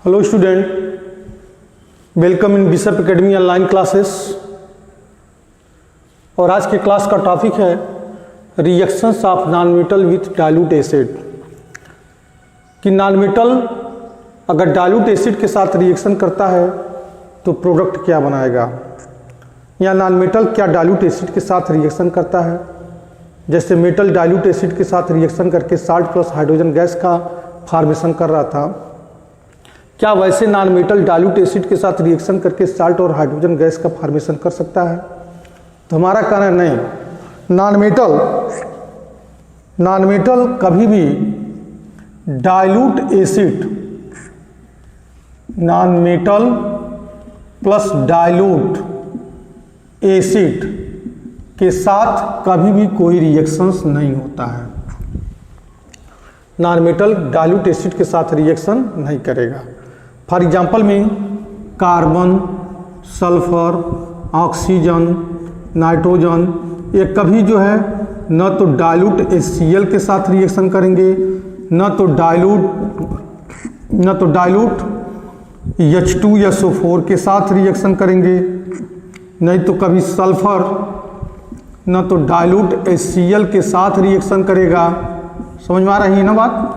Hello student, welcome in bishop academy online classes. और आज के क्लास का टॉपिक है reactions of non metal with dilute acid. कि नॉन मेटल अगर डाइल्यूट एसिड के साथ रिएक्शन करता है तो प्रोडक्ट क्या बनाएगा, या नॉन मेटल क्या डाइल्यूट एसिड के साथ रिएक्शन करता है। जैसे मेटल डाइल्यूट एसिड के साथ रिएक्शन करके साल्ट प्लस हाइड्रोजन गैस का फॉर्मेशन कर रहा था, क्या वैसे नॉन मेटल डाइल्यूट एसिड के साथ रिएक्शन करके साल्ट और हाइड्रोजन गैस का फॉर्मेशन कर सकता है? तो हमारा कहना है नहीं, नॉन मेटल कभी भी dilute acid, non metal plus dilute acid के साथ कभी भी कोई रिएक्शंस नहीं होता है। नॉन मेटल डाइल्यूट एसिड के साथ रिएक्शन नहीं करेगा। फॉर एग्जाम्पल में कार्बन, सल्फर, ऑक्सीजन, नाइट्रोजन, ये कभी जो है न तो डाइल्यूट HCl के साथ रिएक्शन करेंगे, न तो डाइल्यूट H2SO4 के साथ रिएक्शन करेंगे, नहीं तो कभी सल्फर न तो डाइल्यूट HCl के साथ रिएक्शन करेगा। समझ में आ रही है ना बात?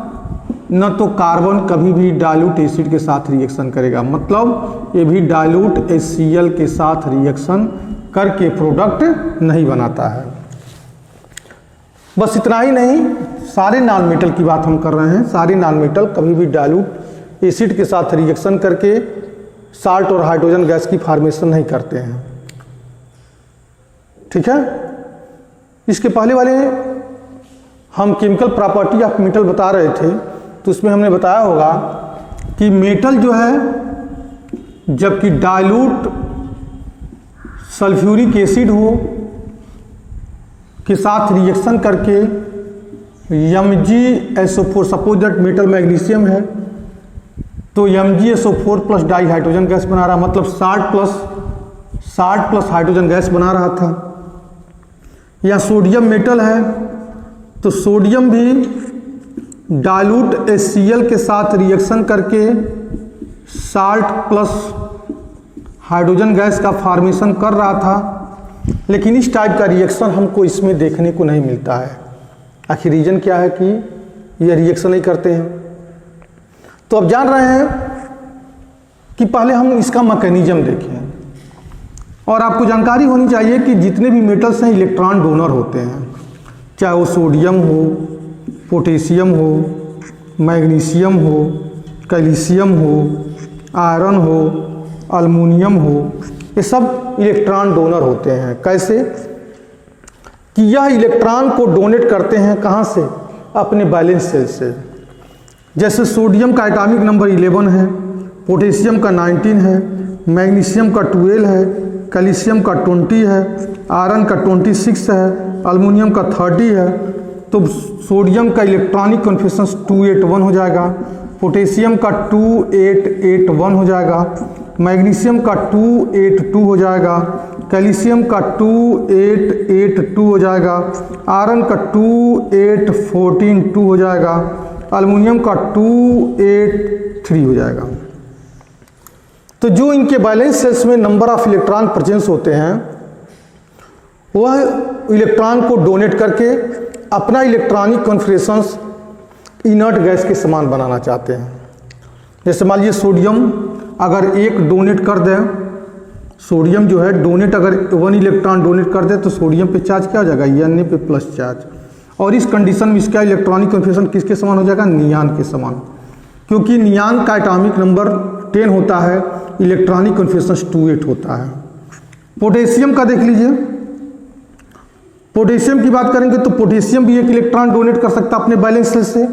न तो कार्बन कभी भी डाइल्यूट एसिड के साथ रिएक्शन करेगा, मतलब ये भी डाइल्यूट HCl के साथ रिएक्शन करके प्रोडक्ट नहीं बनाता है। बस इतना ही नहीं, सारे नॉन मेटल की बात हम कर रहे हैं। सारे नॉन मेटल कभी भी डाइल्यूट एसिड के साथ रिएक्शन करके साल्ट और हाइड्रोजन गैस की फॉर्मेशन नहीं करते हैं। ठीक है, इसके पहले वाले हम केमिकल प्रॉपर्टी ऑफ मेटल बता रहे थे, तो उसमें हमने बताया होगा कि मेटल जो है जबकि डाइल्यूट सल्फ्यूरिक एसिड हो के साथ रिएक्शन करके MgSO4, suppose that metal magnesium है तो MgSO4 plus di hydrogen gas बना रहा, मतलब साल्ट प्लस हाइड्रोजन गैस बना रहा था। या सोडियम मेटल है तो सोडियम भी डाइल्यूट HCl के साथ रिएक्शन करके साल्ट प्लस हाइड्रोजन गैस का फॉर्मेशन कर रहा था, लेकिन इस टाइप का रिएक्शन हमको इसमें देखने को नहीं मिलता है। आखिर रीजन क्या है कि ये रिएक्शन नहीं करते हैं? तो अब जान रहे हैं कि पहले हम इसका मैकेनिज्म देखें। और आपको जानकारी होनी चाहिए कि जितने भी मेटल्स हैं इलेक्ट्रॉन डोनर होते हैं, चाहे वो सोडियम हो, पोटेशियम हो, मैग्नीशियम हो, कैल्शियम हो, आयरन हो, अल्मुनियम हो, ये सब इलेक्ट्रॉन डोनर होते हैं। कैसे कि यह इलेक्ट्रॉन को डोनेट करते हैं कहाँ से? अपने बैलेंस सेल से। जैसे सोडियम का एटॉमिक नंबर 11 है, पोटेशियम का 19 है, मैग्नीशियम का 12 है, कैल्शियम का 20 है, आयरन का 26 है, अल्मुनियम का 30 है। तो सोडियम का इलेक्ट्रॉनिक कॉन्फिगरेशन 281 हो जाएगा, पोटेशियम का 2881 हो जाएगा, मैग्नीशियम का 282 हो जाएगा, कैल्शियम का 2882 हो जाएगा, आयरन का 28142 हो जाएगा, अल्मुनियम का 283 हो जाएगा। तो जो इनके बैलेंस सेल्स में नंबर ऑफ इलेक्ट्रॉन प्रेजेंस होते हैं, वह इलेक्ट्रॉन को डोनेट करके अपना इलेक्ट्रॉनिक कॉन्फिगरेशंस इनर्ट गैस के समान बनाना चाहते हैं। जैसे मान लीजिए सोडियम अगर एक डोनेट कर दे, सोडियम जो है डोनेट अगर 1 इलेक्ट्रॉन डोनेट कर दे तो सोडियम पे चार्ज क्या हो जाएगा? Na पे प्लस चार्ज। और इस कंडीशन में इसका इलेक्ट्रॉनिक कॉन्फिगरेशन किसके समान हो जाएगा? नियान के समान, क्योंकि नियान का एटॉमिक नंबर 10 होता है, इलेक्ट्रॉनिक कॉन्फिगरेशन 28 होता है। पोटेशियम का देख लीजिए, पोटेशियम की बात करेंगे तो पोटेशियम भी एक इलेक्ट्रॉन डोनेट कर सकता है अपने बैलेंस सेल से,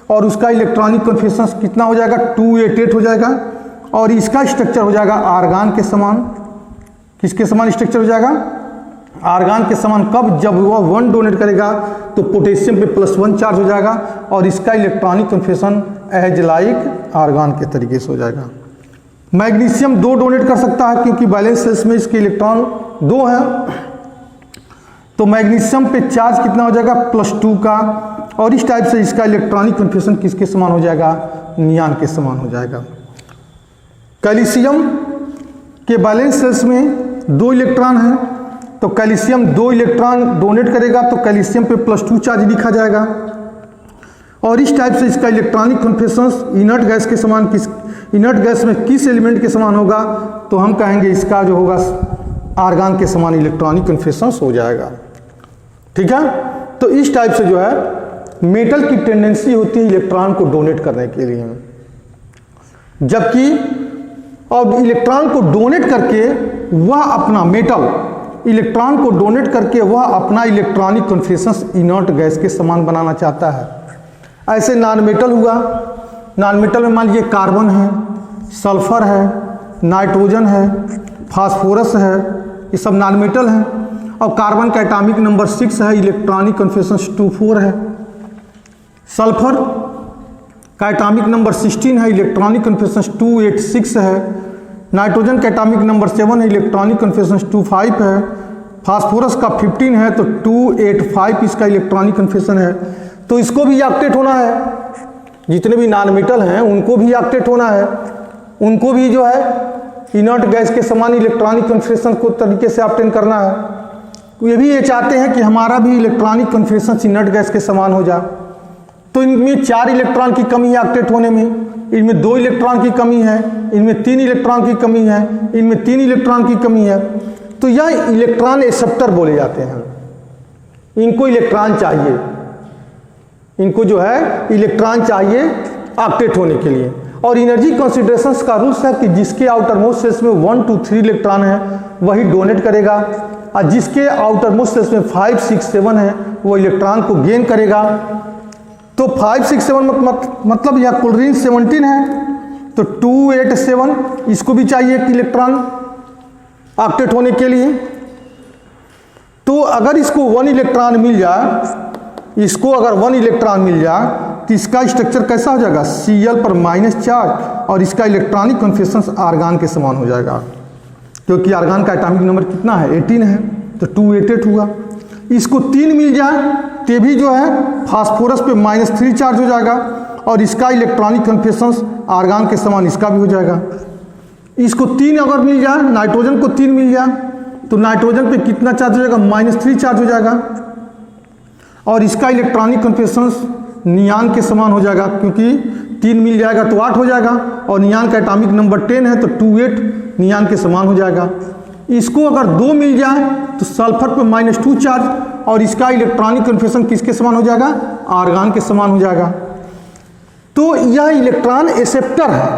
और उसका इलेक्ट्रॉनिक कॉन्फिगरेशन कितना हो जाएगा? 288 हो जाएगा। और इसका स्ट्रक्चर हो जाएगा आर्गन के समान। किसके समान स्ट्रक्चर हो जाएगा? आर्गन के समान। कब? जब वह 1 डोनेट करेगा तो पोटेशियम पे +1 चार्ज हो जाएगा और इसका electronic configuration as like argon के तरीके से हो जाएगा। मैग्नीशियम 2 डोनेट कर सकता है क्योंकि बैलेंस सेल्स में इसके इलेक्ट्रॉन 2 हैं, तो मैग्नीशियम पे चार्ज कितना हो जाएगा? +2 का। और इस टाइप से इसका इलेक्ट्रॉनिक कन्फ्यूजन किसके समान हो जाएगा, नियान के समान हो जाएगा। कैल्शियम के बैलेंस सेल्स में 2 इलेक्ट्रॉन हैं, तो कैल्शियम 2 इलेक्ट्रॉन डोनेट करेगा तो कैल्शियम पे +2 चार्ज लिखा जाएगा। और इस टाइप से इसका इलेक्ट्रॉनिक कन्फेक्शंस इनर्ट गैस के समान इनर्ट गैस में किस एलिमेंट के समान होगा, तो हम कहेंगे इसका जो होगा आर्गन के समान इलेक्ट्रॉनिक कन्फेक्शंस हो जाएगा। ठीक है, तो इस टाइप से जो है मेटल की टेंडेंसी होती है इलेक्ट्रॉन को डोनेट करने के लिए, जबकि अब इलेक्ट्रॉन को डोनेट करके वह अपना इलेक्ट्रॉन को डोनेट करके वह अपना इलेक्ट्रॉनिक कन्फेक्शंस इनर्ट गैस के समान बनाना चाहता है। ऐसे नॉन मेटल हुआ, नॉन मेटल में मान लीजिए कार्बन है, सल्फर है, नाइट्रोजन है, फास्फोरस है, ये सब नॉन मेटल हैं। और कार्बन का एटॉमिक नंबर 6 है, इलेक्ट्रॉनिक कन्फेक्शंस 24 है। सल्फर का एटॉमिक नंबर 16 है, इलेक्ट्रॉनिक कन्फेक्शंस 286 है। नाइट्रोजन का एटॉमिक नंबर 7 है, इलेक्ट्रॉनिक कन्फेक्शंस 25 है। फास्फोरस का 15 है, तो 285 इसका इलेक्ट्रॉनिक कन्फेक्शन है। तो इसको भी ऑक्टेट होना है, जितने भी नॉन मेटल हैं उनको भी ऑक्टेट होना है, उनको भी जो है इनर्ट गैस के समान इलेक्ट्रॉनिक कन्फेक्शन को तरीके से ऑब्टेन करना है। ये भी ये चाहते हैं कि हमारा भी इलेक्ट्रॉनिक कन्फेक्शन इनर्ट गैस के समान हो जाए। तो इनमें 4 इलेक्ट्रॉन की कमी है ऑक्टेट होने में, इनमें 2 इलेक्ट्रॉन की कमी है, इनमें 3 इलेक्ट्रॉन की कमी है, इनमें 3 इलेक्ट्रॉन की कमी है। तो यह इलेक्ट्रॉन एक्सेप्टर बोले जाते हैं। इनको इलेक्ट्रॉन चाहिए, इनको जो है इलेक्ट्रॉन चाहिए ऑक्टेट होने के लिए। और एनर्जी कंसिडरेशंस का रूल्स है कि जिसके आउटर मोस्ट सेल्स में 1, 2, 3 इलेक्ट्रॉन है वही डोनेट करेगा, और जिसके आउटर मोस्ट सेल्स में 5, 6, 7 है वो इलेक्ट्रॉन को गेन करेगा। तो 5, 6, 7 मतलब यह क्लोरीन 17 है, तो 2, 8, 7 इसको भी चाहिए कि इलेक्ट्रॉन ऑक्टेट होने के लिए। तो अगर इसको 1 इलेक्ट्रॉन मिल जाए, इसको अगर 1 इलेक्ट्रॉन मिल जाए तो इसका स्ट्रक्चर कैसा हो जाएगा, Cl पर माइनस चार्ज, और इसका इलेक्ट्रॉनिक कन्फेक्शंस आर्गन के समान हो जाएगा, क्योंकि आर्गन का एटॉमिक नंबर कितना है 18 है, तो 288 हुआ। इसको 3 मिल जाए तो भी जो है फास्फोरस पे -3 चार्ज हो जाएगा, और इसका इलेक्ट्रॉनिक कन्फेक्शंस आर्गन के समान इसका भी हो जाएगा। इसको 3 अगर मिल जाए, नाइट्रोजन को 3 मिल जाए तो नाइट्रोजन पे कितना चार्ज हो जाएगा, -3 चार्ज हो जाएगा, और इसका इलेक्ट्रॉनिक कन्फेक्शंस नियान के समान हो जाएगा, क्योंकि 3 मिल जाएगा तो 8 हो जाएगा, और नियान का एटॉमिक नंबर 10 है तो 28 नियान के समान हो जाएगा। इसको अगर 2 मिल जाए तो सल्फर पे -2 चार्ज, और इसका इलेक्ट्रॉनिक कन्फेक्शन किसके समान हो जाएगा, आर्गन के समान हो जाएगा। तो यह इलेक्ट्रॉन एक्सेप्टर है,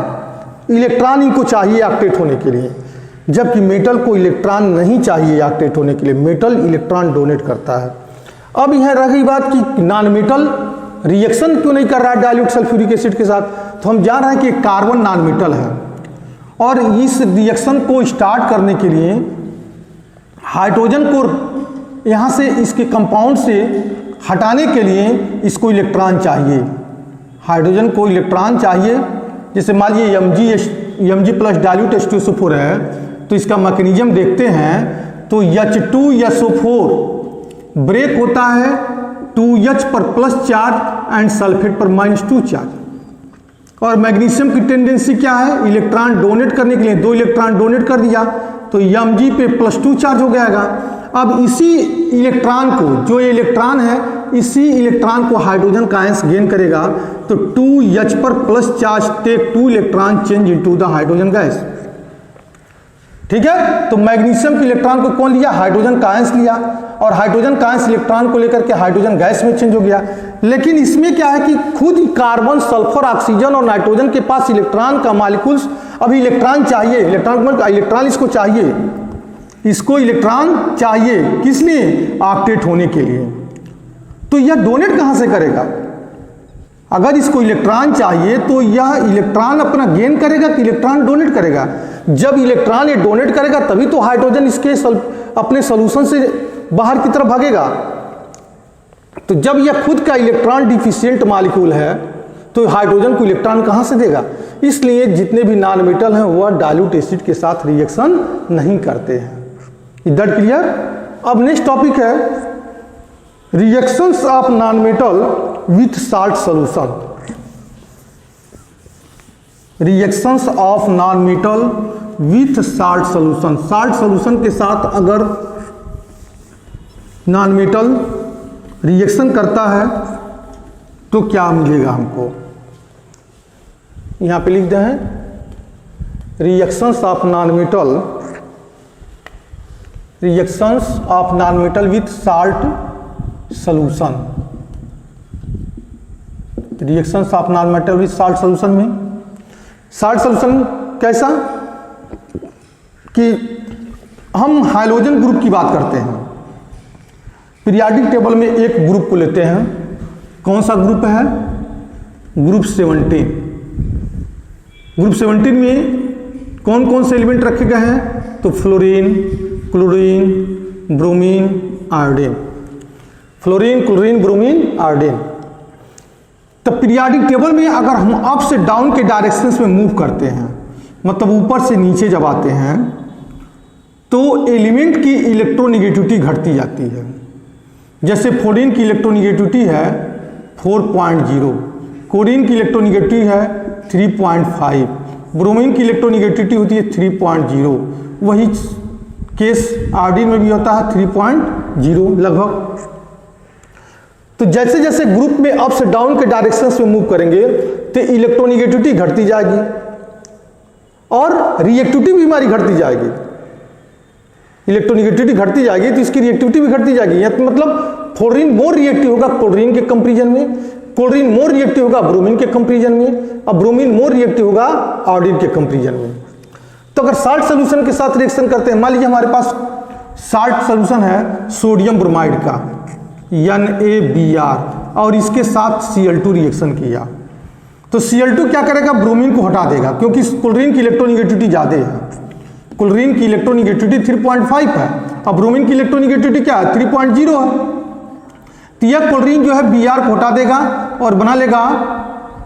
इलेक्ट्रॉन इनको चाहिए ऑक्टेट होने के लिए, जबकि मेटल को इलेक्ट्रॉन नहीं चाहिए ऑक्टेट होने के लिए, मेटल इलेक्ट्रॉन डोनेट करता है। अब यह रह गई बात कि नॉन मेटल रिएक्शन क्यों नहीं कर रहा है डाइल्यूट सल्फ्यूरिक एसिड के साथ, तो हम जान रहे हैं कि कार्बन नॉन मेटल है, और इस रिएक्शन को स्टार्ट करने के लिए हाइड्रोजन को यहाँ से इसके कंपाउंड से हटाने के लिए इसको इलेक्ट्रॉन चाहिए, हाइड्रोजन को इलेक्ट्रॉन चाहिए। जैसे मान लीजिए Mg प्लस डाइल्यूट H2SO4 है, तो इसका मैकेनिज्म देखते हैं, तो H2SO4 ब्रेक होता है 2H पर प्लस चार्ज एंड सल्फेट पर -2 चार्ज। और मैग्नीशियम की टेंडेंसी क्या है, इलेक्ट्रॉन डोनेट करने के लिए 2 इलेक्ट्रॉन डोनेट कर दिया तो Mg पे +2 चार्ज हो जाएगा। अब इसी इलेक्ट्रॉन को, जो ये इलेक्ट्रॉन है, इसी इलेक्ट्रॉन को हाइड्रोजन का आयंस गेन करेगा, तो 2H पर plus charge take 2 electron change into the hydrogen gas. ठीक है, तो मैग्नीशियम के इलेक्ट्रॉन को कौन लिया, हाइड्रोजन का आयंस लिया, और हाइड्रोजन का आयंस इलेक्ट्रॉन को लेकर के हाइड्रोजन गैस में चेंज हो गया। लेकिन इसमें क्या है कि खुद कार्बन, सल्फर, ऑक्सीजन और नाइट्रोजन के पास इलेक्ट्रॉन का मॉलिक्यूल्स, अभी इलेक्ट्रॉन चाहिए, इलेक्ट्रॉन इसको चाहिए, इसको इलेक्ट्रॉन चाहिए, किस लिए, ऑक्टेट होने के लिए। तो यह डोनेट कहां से करेगा, अगर इसको इलेक्ट्रॉन चाहिए तो यह इलेक्ट्रॉन अपना गेन करेगा कि इलेक्ट्रॉन डोनेट करेगा। जब इलेक्ट्रॉन ये डोनेट करेगा तभी तो हाइड्रोजन इसके अपने सॉल्यूशन से बाहर की तरफ भागेगा। तो जब यह खुद का इलेक्ट्रॉन डिफिशिएंट मॉलिक्यूल है तो हाइड्रोजन को इलेक्ट्रॉन कहां से देगा। इसलिए जितने भी नॉन मेटल हैं वह डाइल्यूट एसिड के साथ रिएक्शन नहीं करते हैं। That clear. अब नेक्स्ट टॉपिक है reactions of non metal with salt solution. Reactions of non metal with salt solution, salt solution के साथ अगर नॉन मेटल रिएक्शन करता है तो क्या मिलेगा हमको, यहां पे लिख दे हैं reactions of non metal, reactions of non metal with salt solution, reactions of non metal with salt solution में साल्ट सोल्यूशन कैसा कि हम हाइड्रोजन ग्रुप की बात करते हैं, पीरियाडिक टेबल में एक ग्रुप को लेते हैं, कौन सा ग्रुप है, ग्रुप 17। ग्रुप 17 में कौन कौन से एलिमेंट रखे गए हैं, तो fluorine, chlorine, bromine, iodine, fluorine, chlorine, bromine, iodine. तो पीरियाडिक टेबल में अगर हम अप से डाउन के डायरेक्शंस में मूव करते हैं, मतलब ऊपर से नीचे जब आते हैं, तो एलिमेंट की इलेक्ट्रोनेगेटिविटी घटती जाती है। जैसे फ्लोरीन की इलेक्ट्रोनेगेटिविटी है 4.0, क्लोरीन की इलेक्ट्रोनेगेटिविटी है 3.5, ब्रोमीन की इलेक्ट्रोनेगेटिविटी होती है 3.0, वही केस आयोडीन में भी होता है 3.0 लगभग। तो जैसे जैसे ग्रुप में अप से डाउन के डायरेक्शंस में मूव करेंगे तो इलेक्ट्रोनेगेटिविटी घटती जाएगी और रिएक्टिविटी भी हमारी घटती जाएगी। इलेक्ट्रोनेगेटिविटी घटती जाएगी तो इसकी रिएक्टिविटी भी घटती जाएगी। या तो मतलब फ्लोरीन मोर रिएक्टिव होगा क्लोरीन के कंपेरिजन में, क्लोरीन मोर रिएक्टिव होगा ब्रोमीन के कंपेरिजन में, और ब्रोमीन मोर रिएक्टिव होगा आयोडीन के कंपेरिजन में। तो अगर साल्ट सोल्यूशन के साथ रिएक्शन करते हैं, मान लीजिए हमारे पास साल्ट सोल्यूशन है सोडियम ब्रोमाइड का NaBr और इसके साथ Cl2 रिएक्शन किया, तो Cl2 क्या करेगा, ब्रोमीन को हटा देगा, क्योंकि क्लोरीन की इलेक्ट्रोनेगेटिविटी ज़्यादा है। क्लोरीन की इलेक्ट्रोनेगेटिविटी 3.5 है और ब्रोमीन की इलेक्ट्रोनेगेटिविटी क्या है, 3.0 है। तो यह क्लोरीन जो है Br को हटा देगा और बना लेगा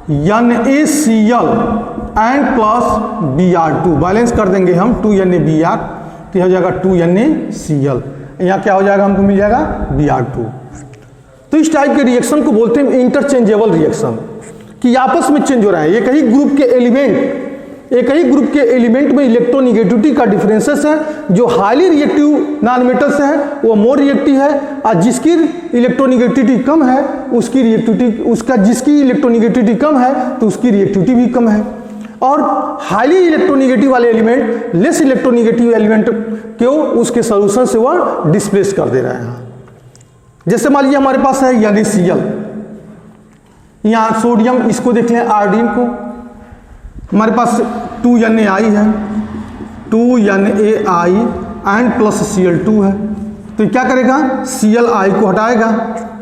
NaCl and plus Br2, balance कर देंगे हम 2NaBr, तो हो जाएगा 2NaCl, यहाँ क्या हो जाएगा, हमको मिल जाएगा Br2। तो इस टाइप के रिएक्शन को बोलते हैं इंटरचेंजेबल रिएक्शन, कि आपस में चेंज हो रहा है। एक ही ग्रुप के एलिमेंट में इलेक्ट्रोनेगेटिविटी का डिफरेंसेस है। जो हाईली रिएक्टिव नॉन मेटल्स है वो मोर रिएक्टिव है, और जिसकी इलेक्ट्रोनेगेटिविटी कम है उसकी इलेक्ट्रोनेगेटिविटी कम है तो उसकी रिएक्टिविटी भी कम है। और हाईली इलेक्ट्रोनेगेटिव वाले एलिमेंट लेस इलेक्ट्रोनेगेटिव एलिमेंट को उसके सोल्यूशन से वह डिस्प्लेस कर दे रहे हैं। जैसे मान लीजिए हमारे पास है NaCl, यहाँ सोडियम, इसको देख लें आयोडीन को, हमारे पास 2Na है, 2Na एंड प्लस Cl2 है, तो क्या करेगा, Cl को हटाएगा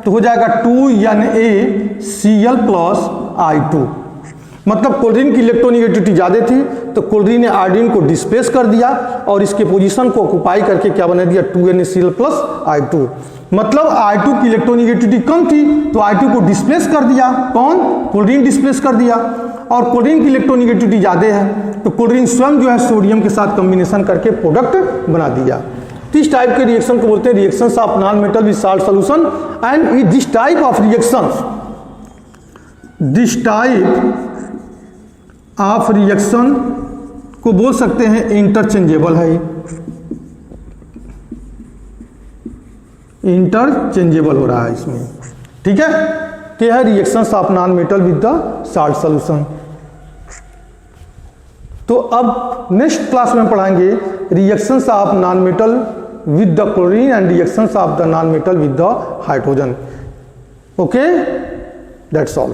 तो हो जाएगा 2NaCl प्लस I2। मतलब क्लोरीन की इलेक्ट्रोनेगेटिविटी ज़्यादा थी तो क्लोरीन ने आयोडीन को डिस्प्लेस कर दिया और इसके पोजीशन को ऑक्युपाई करके क्या बना दिया, 2NaCl प्लस I2। मतलब I2 की इलेक्ट्रोनेगेटिविटी कम थी तो I2 को डिस्प्लेस कर दिया, कौन, क्लोरीन डिस्प्लेस कर दिया। और क्लोरीन की इलेक्ट्रोनेगेटिविटी ज़्यादा है तो क्लोरीन स्वयं जो है सोडियम के साथ कॉम्बिनेशन करके प्रोडक्ट बना दिया। तो इस टाइप के रिएक्शन को बोलते हैं reactions of non metal with salt solution. And this type of reaction को बोल सकते हैं इंटरचेंजेबल है, इंटरचेंजेबल हो रहा है इसमें, ठीक है। तो यह reactions of non metal with the salt solution. तो अब नेक्स्ट क्लास में पढ़ाएंगे reactions of non metal with the chlorine and reactions of the non metal with the hydrogen. Okay, that's all.